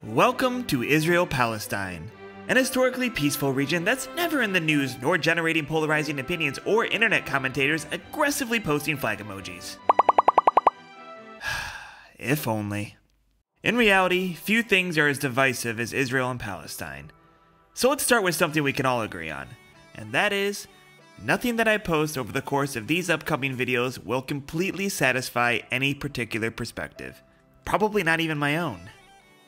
Welcome to Israel-Palestine, an historically peaceful region that's never in the news nor generating polarizing opinions or internet commentators aggressively posting flag emojis. If only. In reality, few things are as divisive as Israel and Palestine. So let's start with something we can all agree on, and that is, nothing that I post over the course of these upcoming videos will completely satisfy any particular perspective. Probably not even my own.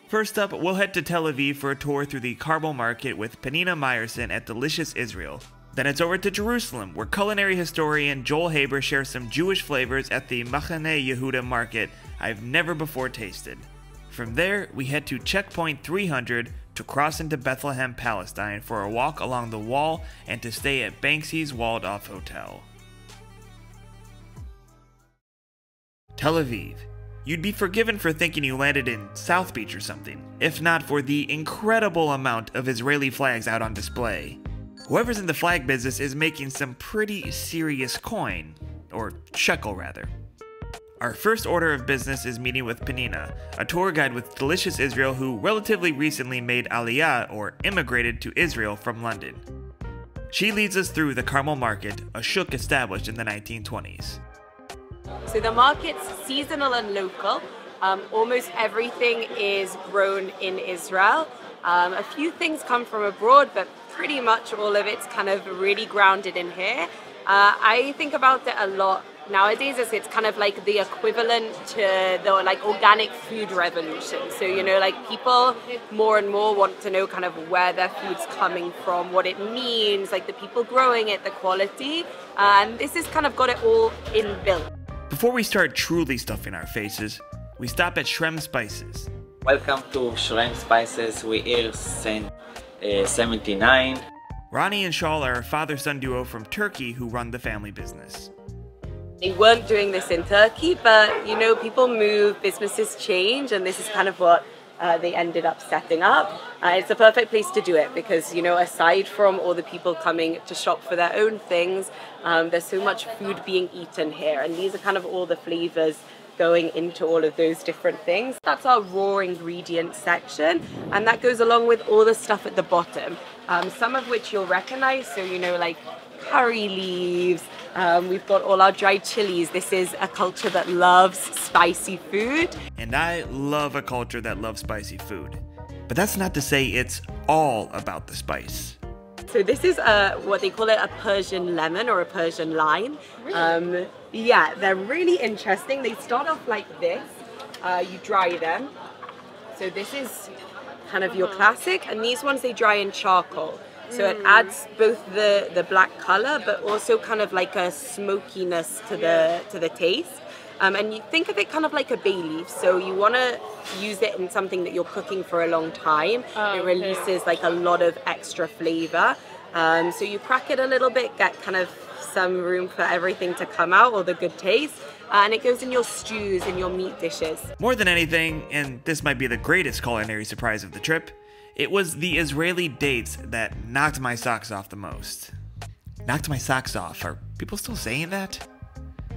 First up, we'll head to Tel Aviv for a tour through the Carmel Market with Peninah at Delicious Israel. Then it's over to Jerusalem, where culinary historian Joel Haber shares some Jewish flavors at the Machane Yehuda Market I've never before tasted. From there, we head to Checkpoint 300 to cross into Bethlehem, Palestine for a walk along the wall and to stay at Banksy's walled-off hotel. Tel Aviv. You'd be forgiven for thinking you landed in South Beach or something, if not for the incredible amount of Israeli flags out on display. Whoever's in the flag business is making some pretty serious coin, or shekel rather. Our first order of business is meeting with Peninah, a tour guide with Delicious Israel who relatively recently made aliyah or immigrated to Israel from London. She leads us through the Carmel Market, a shuk established in the 1920s. So the market's seasonal and local. Almost everything is grown in Israel. A few things come from abroad, but pretty much all of it's kind of really grounded in here. I think about it a lot nowadays as it's kind of like the equivalent to the organic food revolution. So, people more and more want to know kind of where their food's coming from, what it means, like the people growing it, the quality. And this has kind of got it all inbuilt. Before we start truly stuffing our faces, we stop at Shrem Spices. Welcome to Shrem Spices. We're here since 79. Ronnie and Shaul are a father-son duo from Turkey who run the family business. They weren't doing this in Turkey, but people move, businesses change, and this is kind of what they ended up setting up. It's a perfect place to do it because, aside from all the people coming to shop for their own things, there's so much food being eaten here, and these are kind of all the flavors going into all of those different things. That's our raw ingredients section, and that goes along with all the stuff at the bottom, some of which you'll recognize, so like curry leaves. We've got all our dried chilies. This is a culture that loves spicy food. And I love a culture that loves spicy food. But that's not to say it's all about the spice. So this is what they call it, a Persian lemon or a Persian lime. Really? Yeah, they're really interesting. They start off like this. You dry them. So this is kind of your classic. And these ones, they dry in charcoal. So it adds both the black color, but also kind of like a smokiness to the taste. And you think of it kind of like a bay leaf. So you want to use it in something that you're cooking for a long time. It releases like a lot of extra flavor. So you crack it a little bit, get kind of some room for everything to come out, all the good taste. And it goes in your stews and your meat dishes. More than anything, and this might be the greatest culinary surprise of the trip, it was the Israeli dates that knocked my socks off the most. Knocked my socks off. Are people still saying that?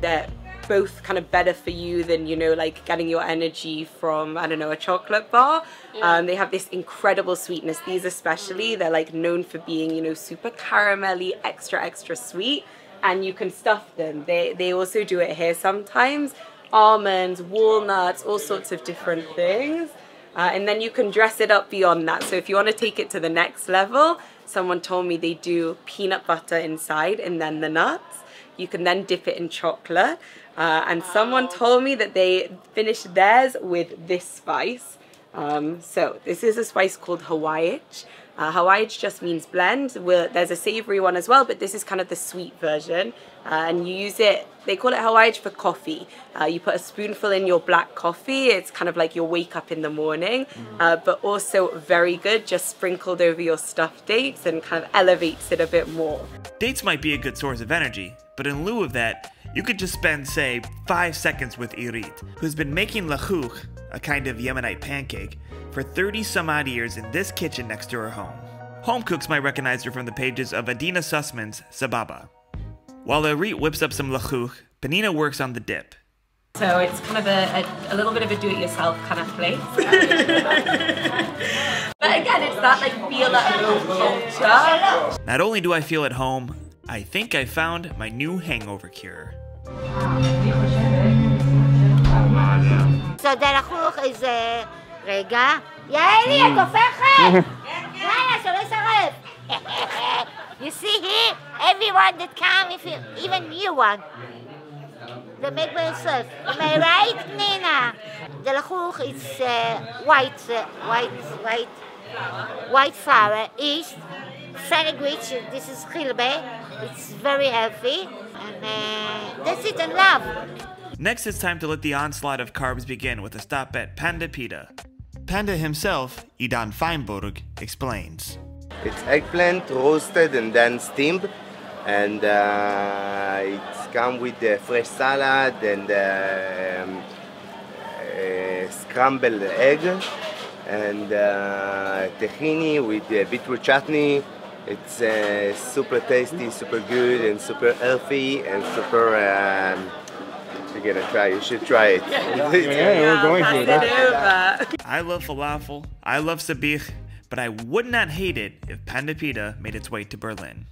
They're both kind of better for you than, like getting your energy from, I don't know, a chocolate bar. Yeah. They have this incredible sweetness. These especially, they're like known for being, super caramelly, extra sweet. And you can stuff them. They also do it here sometimes. Almonds, walnuts, all sorts of different things. And then you can dress it up beyond that. So if you want to take it to the next level, someone told me they do peanut butter inside and then the nuts. You can then dip it in chocolate. And someone told me that they finish theirs with this spice. So this is a spice called hawaiij. Hawaiij just means blend. There's a savory one as well, but this is kind of the sweet version. And you use it, they call it hawaiij for coffee. You put a spoonful in your black coffee. It's kind of like your wake up in the morning, but also very good, just sprinkled over your stuffed dates and kind of elevates it a bit more. Dates might be a good source of energy, but in lieu of that, you could just spend, say, 5 seconds with Irit, who's been making lachuk, a kind of Yemenite pancake, for 30 some odd years in this kitchen next to her home. Home cooks might recognize her from the pages of Adina Sussman's Sababa. While Irit whips up some lachuk, Peninah works on the dip. So it's kind of a little bit of a do-it-yourself kind of place. again, it's that like feel at home culture. Not only do I feel at home, I think I found my new hangover cure. So the לחוך is רגע. יעלי, את הופכת! יאללה, שלא ישרף. You see here, everyone that come, if you, even you one, they make by yourself. Am I right, Nina? The לחוך is white flour, yeast, sandwich. This is chilbe. It's very healthy, and that's it. And love. Next, it's time to let the onslaught of carbs begin with a stop at Panda Pita. Panda himself, Idan Feinberg, explains. It's eggplant roasted and then steamed, and it's come with fresh salad and scrambled egg and tahini with beetroot chutney. It's super tasty, super good, and super healthy, and super. You're gonna try. You should try it. Yeah, we're going to. I love falafel. I love sabich. But I would not hate it if Panda Pita made its way to Berlin.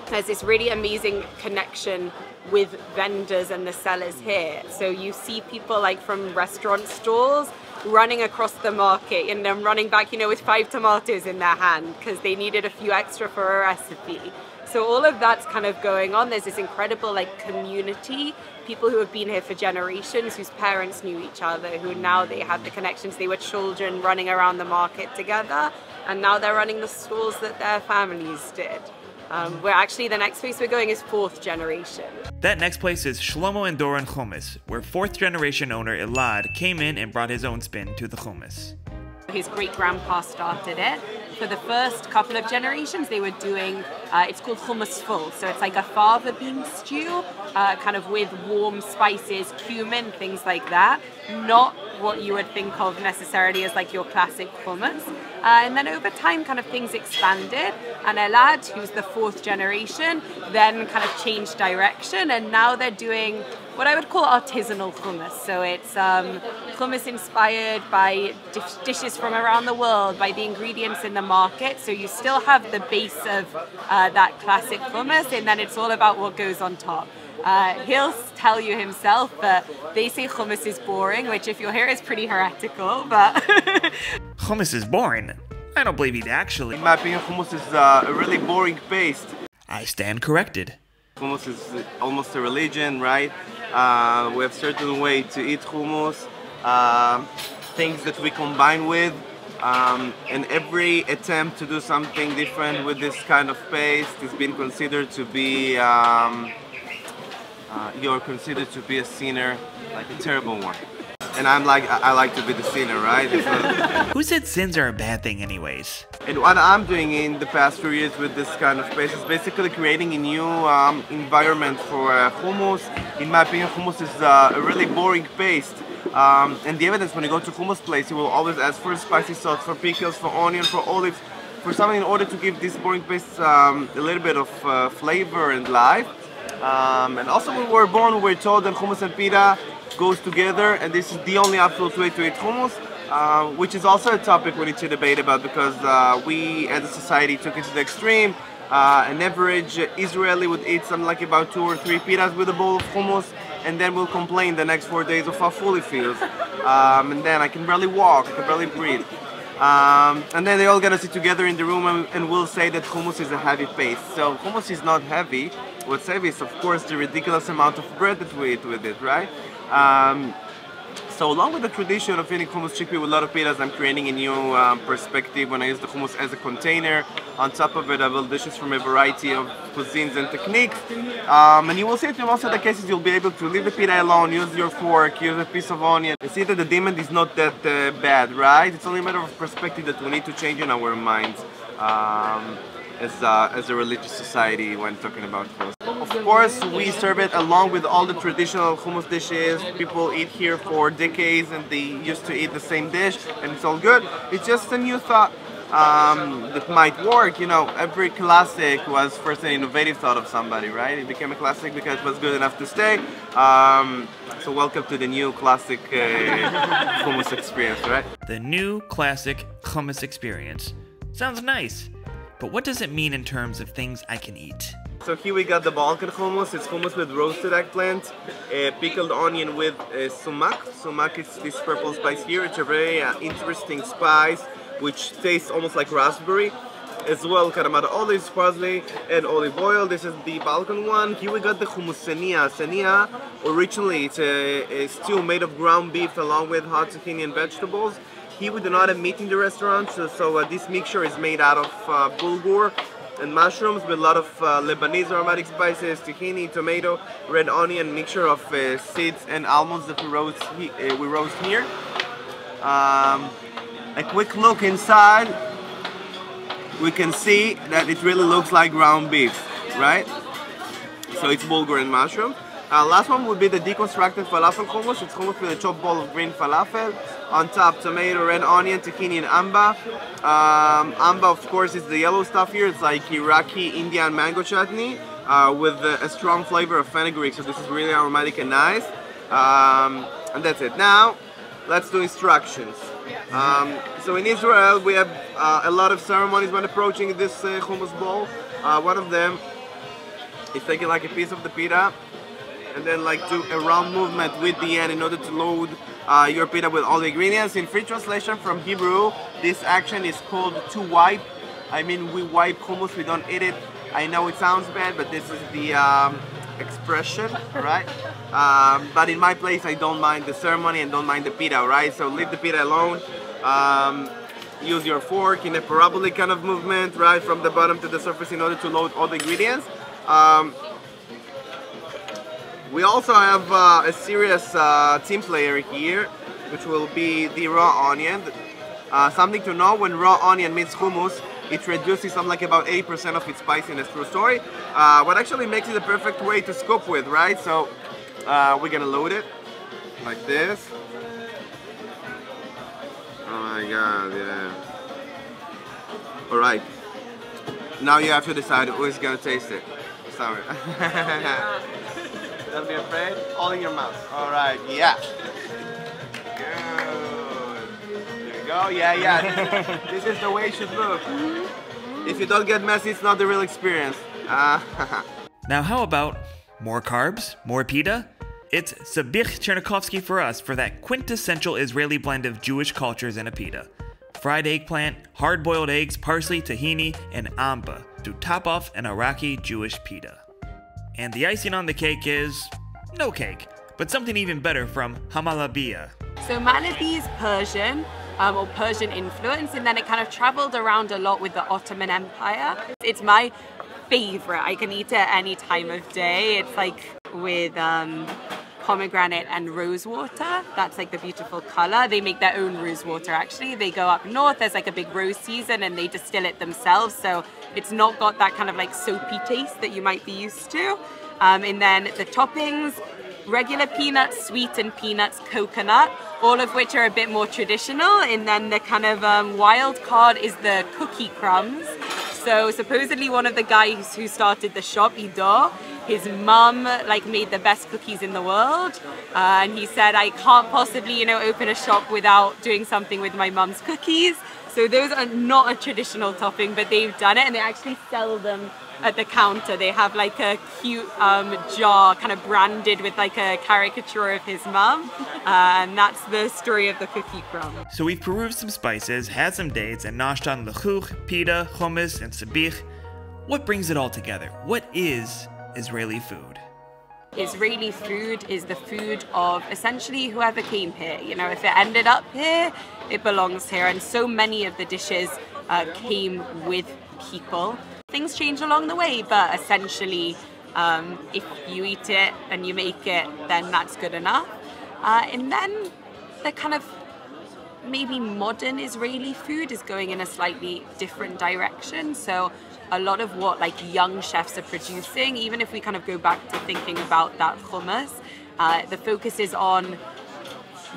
There's this really amazing connection with vendors and the sellers here. So you see people like from restaurant stalls running across the market and then running back, you know, with 5 tomatoes in their hand because they needed a few extra for a recipe. So all of that's kind of going on. There's this incredible like community, people who have been here for generations, whose parents knew each other, who now they have the connections. They were children running around the market together, and now they're running the stalls that their families did. Where actually the next place we're going is 4th generation. That next place is Shlomo and Doron Hummus, where 4th generation owner Elad came in and brought his own spin to the hummus. His great-grandpa started it. For the first couple of generations, they were doing, it's called hummus full. So it's like a fava bean stew, kind of with warm spices, cumin, things like that. Not what you would think of necessarily as like your classic hummus. And then over time, kind of things expanded. And Elad, who's the 4th generation, then kind of changed direction. And now they're doing what I would call artisanal hummus. So it's hummus inspired by dishes from around the world, by the ingredients in the market. So you still have the base of that classic hummus, and then it's all about what goes on top. He'll tell you himself that they say hummus is boring, which if you're here is pretty heretical, but... Hummus is boring? I don't believe he'd actually. In my opinion, hummus is a really boring paste. I stand corrected. Hummus is almost a religion, right? We have certain way to eat hummus, things that we combine with, and every attempt to do something different with this kind of paste is being considered to be, you're considered to be a sinner, like a terrible one. And I like to be the sinner, right? Who said sins are a bad thing anyways? And what I'm doing in the past few years with this kind of paste is basically creating a new environment for hummus. In my opinion, hummus is a really boring paste. And the evidence when you go to hummus place, you will always ask for spicy sauce, for pickles, for onion, for olives, for something in order to give this boring paste a little bit of flavor and life. And also when we were born, we were told that hummus and pita goes together, and this is the only absolute way to eat hummus, which is also a topic we need to debate about, because we as a society took it to the extreme. An average Israeli would eat something like about 2 or 3 pitas with a bowl of hummus, and then will complain the next 4 days of how full he feels. And then I can barely walk, I can barely breathe. And then they all gonna sit together in the room and will say that hummus is a heavy paste. So hummus is not heavy. What's heavy is of course the ridiculous amount of bread that we eat with it, right? So along with the tradition of eating hummus chickpea with a lot of pitas, I'm creating a new perspective when I use the hummus as a container. On top of it, I will dishes from a variety of cuisines and techniques. And you will see that in most of the cases you'll be able to leave the pita alone, use your fork, use a piece of onion. You see that the demand is not that bad, right? It's only a matter of perspective that we need to change in our minds as a religious society when talking about hummus. Of course, we serve it along with all the traditional hummus dishes. People eat here for decades and they used to eat the same dish and it's all good. It's just a new thought that might work. You know, every classic was first an innovative thought of somebody, right? It became a classic because it was good enough to stay. So welcome to the new classic hummus experience, right? The new classic hummus experience. Sounds nice, but what does it mean in terms of things I can eat? So here we got the Balkan hummus. It's hummus with roasted eggplant, pickled onion with sumac. Sumac is this purple spice here. It's a very interesting spice which tastes almost like raspberry. As well, karamata olives, parsley, and olive oil. This is the Balkan one. Here we got the hummus senia. Senia, originally it's a stew made of ground beef along with hot zucchini and vegetables. Here we do not have meat in the restaurant, so this mixture is made out of bulgur and mushrooms with a lot of Lebanese aromatic spices, tahini, tomato, red onion, mixture of seeds and almonds that we roast here. A quick look inside. We can see that it really looks like ground beef, right? So it's bulgur and mushroom. Last one would be the deconstructed falafel hummus. It's hummus with a chopped ball of green falafel. On top, tomato, red onion, tahini, and amba. Amba, of course, is the yellow stuff here. It's like Iraqi Indian mango chutney with a strong flavor of fenugreek. So this is really aromatic and nice. And that's it. Now, let's do instructions. So in Israel, we have a lot of ceremonies when approaching this hummus bowl. One of them is taking like a piece of the pita and then like do a round movement with the hand in order to load your pita with all the ingredients. In free translation from Hebrew, this action is called to wipe. I mean, we wipe hummus, we don't eat it. I know it sounds bad, but this is the expression, right? But in my place, I don't mind the ceremony and don't mind the pita, right? So leave the pita alone. Use your fork in a parabolic kind of movement, right, from the bottom to the surface in order to load all the ingredients. We also have a serious team player here, which will be the raw onion. Something to know, when raw onion meets hummus, it reduces something like about 80% of its spiciness. True story. What actually makes it the perfect way to scoop with, right? So we're gonna load it like this. Oh my god, yeah. Alright. Now you have to decide who is gonna taste it. Sorry. Don't be afraid. All in your mouth. Alright, yeah. Good. There we go. Yeah. This is the way it should look. If you don't get messy, it's not the real experience. Now how about more carbs, more pita? It's Sabich Chernikovsky for us for that quintessential Israeli blend of Jewish cultures in a pita. Fried eggplant, hard-boiled eggs, parsley, tahini, and amba to top off an Iraqi Jewish pita. And the icing on the cake is no cake, but something even better from Malabi. So Malabi is Persian, or Persian influence, and then it kind of traveled around a lot with the Ottoman Empire. It's my favorite. I can eat it any time of day. It's like with pomegranate and rose water. That's like the beautiful color. They make their own rose water actually. They go up north, there's like a big rose season and they distill it themselves. So it's not got that kind of like soapy taste that you might be used to. And then the toppings, regular peanuts, sweetened peanuts, coconut, all of which are a bit more traditional. And then the kind of wild card is the cookie crumbs. So supposedly one of the guys who started the shop, Ido, his mum like made the best cookies in the world, and he said, I can't possibly, open a shop without doing something with my mum's cookies. So those are not a traditional topping, but they've done it and they actually sell them at the counter. They have like a cute jar kind of branded with like a caricature of his mum, and that's the story of the cookie crumb. So we've perused some spices, had some dates, and noshed on lechuch, pita, hummus, and sabich. What brings it all together? What is Israeli food? Israeli food is the food of essentially whoever came here. If it ended up here, it belongs here. And so many of the dishes came with people. Things change along the way, but essentially, if you eat it and you make it, then that's good enough. And then the kind of maybe modern Israeli food is going in a slightly different direction. So a lot of what like young chefs are producing, even if we kind of go back to thinking about that hummus, the focus is on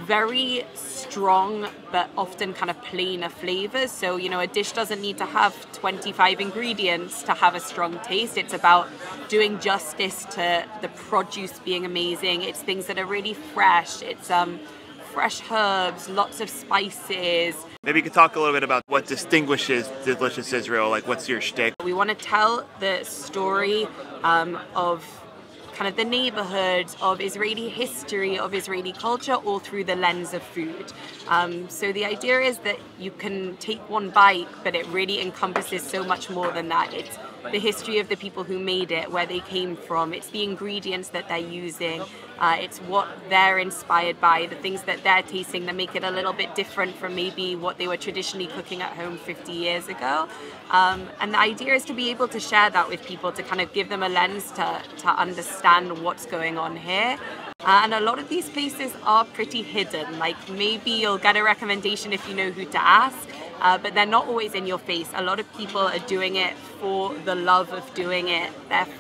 very strong but often kind of plainer flavors. So, you know, a dish doesn't need to have 25 ingredients to have a strong taste. It's about doing justice to the produce being amazing. It's things that are really fresh. It's fresh herbs, lots of spices. Maybe you could talk a little bit about what distinguishes Delicious Israel, like what's your shtick? We want to tell the story of kind of the neighborhood, of Israeli history, of Israeli culture, all through the lens of food. So the idea is that you can take one bite, but it really encompasses so much more than that. It's the history of the people who made it, where they came from. It's the ingredients that they're using. It's what they're inspired by, the things that they're tasting that make it a little bit different from maybe what they were traditionally cooking at home 50 years ago. And the idea is to be able to share that with people, to kind of give them a lens to understand what's going on here. And a lot of these places are pretty hidden. Like maybe you'll get a recommendation if you know who to ask, but they're not always in your face. A lot of people are doing it for the love of doing it.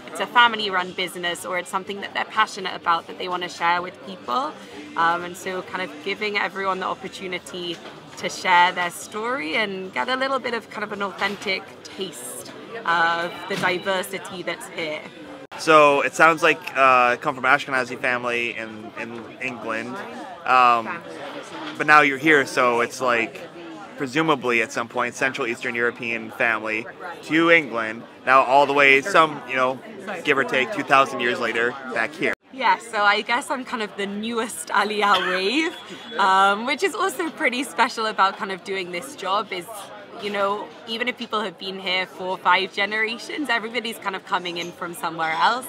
It's a family-run business, or it's something that they're passionate about that they want to share with people. And so kind of giving everyone the opportunity to share their story and get a little bit of kind of an authentic taste of the diversity that's here. So it sounds like you come from an Ashkenazi family in England, but now you're here, so it's like presumably at some point Central Eastern European family to England, now all the way, some, you know, give or take 2,000 years later, back here. Yeah, so I guess I'm kind of the newest aliyah wave, which is also pretty special about kind of doing this job is, you know, even if people have been here 4 or 5 generations, everybody's kind of coming in from somewhere else.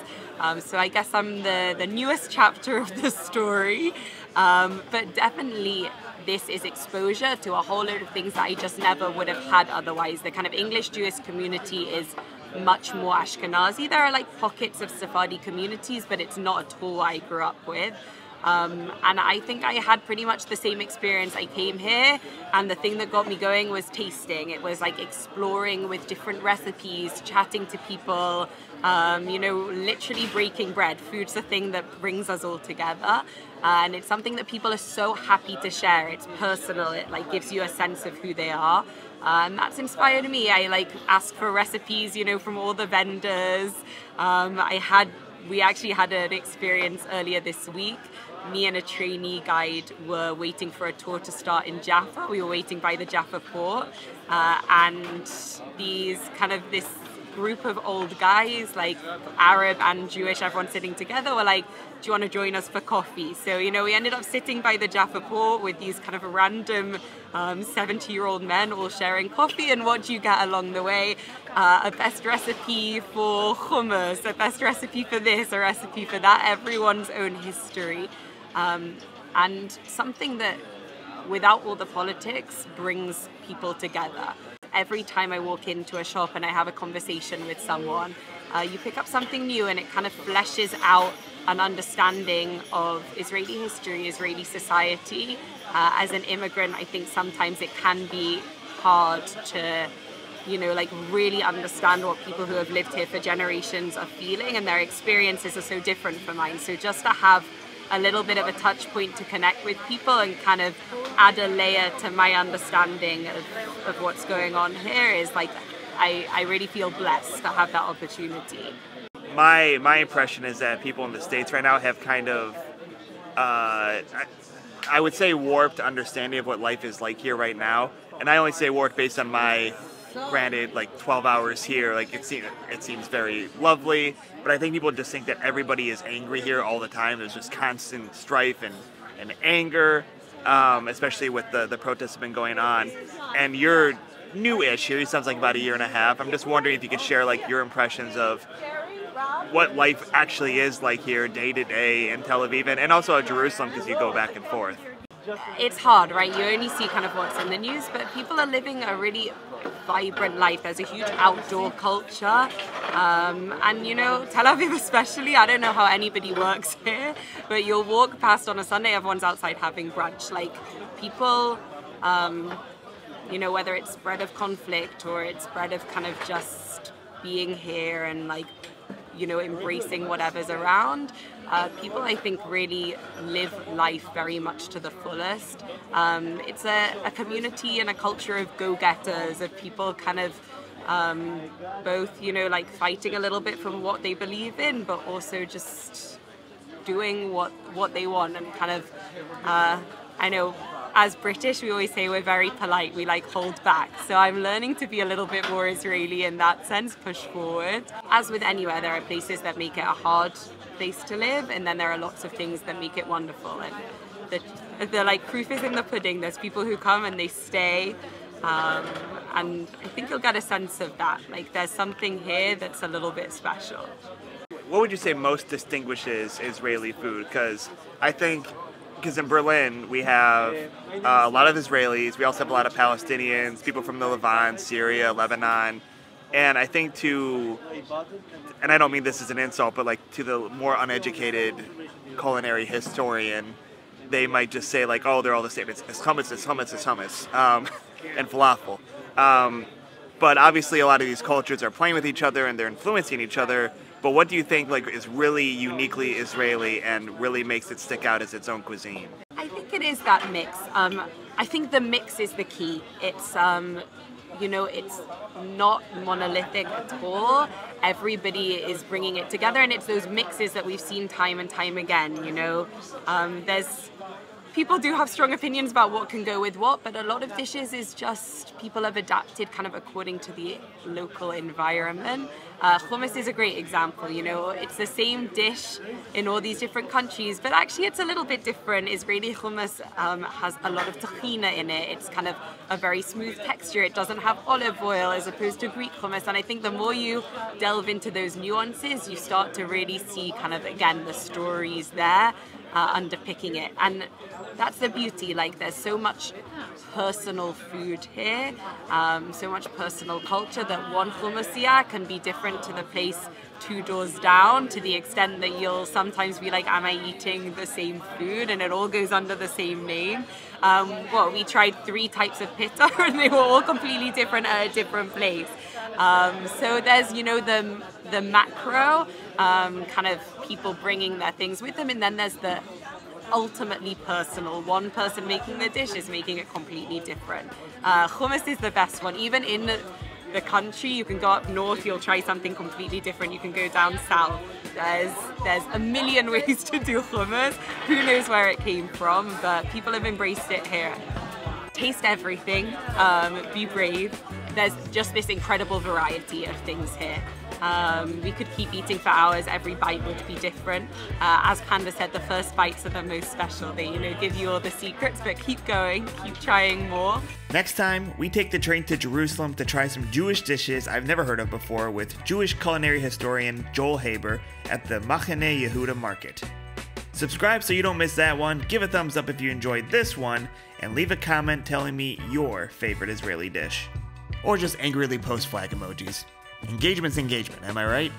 So I guess I'm the newest chapter of the story, but definitely this is exposure to a whole load of things that I just never would have had otherwise. The kind of English Jewish community is much more Ashkenazi. There are like pockets of Sephardi communities, but it's not at all what I grew up with. And I think I had pretty much the same experience. I came here and the thing that got me going was tasting. It was like exploring with different recipes, chatting to people, you know, literally breaking bread. Food's the thing that brings us all together. And it's something that people are so happy to share. It's personal. It like gives you a sense of who they are. And that's inspired me. I like ask for recipes, you know, from all the vendors. We actually had an experience earlier this week. Me and a trainee guide were waiting for a tour to start in Jaffa. We were waiting by the Jaffa port, and this group of old guys, like Arab and Jewish, everyone sitting together, were like, do you want to join us for coffee? So, you know, we ended up sitting by the Jaffa port with these kind of random 70-year-old men all sharing coffee, and what do you get along the way? A best recipe for hummus, a best recipe for this, a recipe for that, everyone's own history. And something that, without all the politics, brings people together. Every time I walk into a shop and I have a conversation with someone, you pick up something new, and it kind of fleshes out an understanding of Israeli history, Israeli society. As an immigrant, I think sometimes it can be hard to, you know, like really understand what people who have lived here for generations are feeling, and their experiences are so different from mine. So just to have a little bit of a touch point to connect with people and kind of add a layer to my understanding of what's going on here is like, I really feel blessed to have that opportunity. My impression is that people in the States right now have kind of, I would say, warped understanding of what life is like here right now. And I only say warped based on my, granted, like 12 hours here, like it seems very lovely, but I think people just think that everybody is angry here all the time. There's just constant strife and anger, especially with the protests have been going on. And you're new-ish here, it sounds like about 1.5 years. I'm just wondering if you could share like your impressions of what life actually is like here day to day in Tel Aviv and also at Jerusalem, because you go back and forth. It's hard, right? You only see kind of what's in the news, but people are living a really vibrant life. There's a huge outdoor culture. And, you know, Tel Aviv especially, I don't know how anybody works here, but you'll walk past on a Sunday, everyone's outside having brunch. Like, people, you know, whether it's bred of conflict or it's bred of kind of just being here and, like, you know, embracing whatever's around. People, I think, really live life very much to the fullest. It's a community and a culture of go-getters, of people kind of both, you know, like fighting a little bit from what they believe in, but also just doing what they want and kind of, I know, as British, we always say we're very polite, we like hold back. So I'm learning to be a little bit more Israeli in that sense, push forward. As with anywhere, there are places that make it a hard place to live, and then there are lots of things that make it wonderful. And the like proof is in the pudding. There's people who come and they stay, and I think you'll get a sense of that. Like there's something here that's a little bit special. What would you say most distinguishes Israeli food? Because I think, because in Berlin we have a lot of Israelis, we also have a lot of Palestinians, people from the Levant, Syria, Lebanon, and I think and I don't mean this as an insult, but like to the more uneducated culinary historian, they might just say like, oh, they're all the same. It's hummus, it's hummus, it's hummus, and falafel. But obviously a lot of these cultures are playing with each other and they're influencing each other. But what do you think like is really uniquely Israeli and really makes it stick out as its own cuisine? I think it is that mix. I think the mix is the key. It's you know, it's not monolithic at all. Everybody is bringing it together, and it's those mixes that we've seen time and time again. You know, people do have strong opinions about what can go with what, but a lot of dishes is just people have adapted kind of according to the local environment. Hummus is a great example, you know, it's the same dish in all these different countries, but actually it's a little bit different. Israeli hummus has a lot of tahina in it. It's kind of a very smooth texture. It doesn't have olive oil as opposed to Greek hummus, and I think the more you delve into those nuances, you start to really see kind of, again, the stories there underpicking it. And that's the beauty, like there's so much personal food here, so much personal culture, that one hummusiyah can be different to the place 2 doors down, to the extent that you'll sometimes be like, am I eating the same food? And it all goes under the same name. Well, we tried 3 types of pita and they were all completely different at a different place. So there's, you know, the macro kind of people bringing their things with them, and then there's the ultimately personal. One person making the dish is making it completely different. Hummus is the best one. Even in the country, you can go up north, you'll try something completely different. You can go down south. There's a million ways to do hummus. Who knows where it came from, but people have embraced it here. Taste everything, be brave. There's just this incredible variety of things here. We could keep eating for hours. Every bite would be different. As Panda said, the first bites are the most special. They, you know, give you all the secrets, but keep going, keep trying more. Next time, we take the train to Jerusalem to try some Jewish dishes I've never heard of before with Jewish culinary historian Joel Haber at the Machane Yehuda Market. Subscribe so you don't miss that one, give a thumbs up if you enjoyed this one, and leave a comment telling me your favorite Israeli dish. Or just angrily post flag emojis. Engagement's engagement, am I right?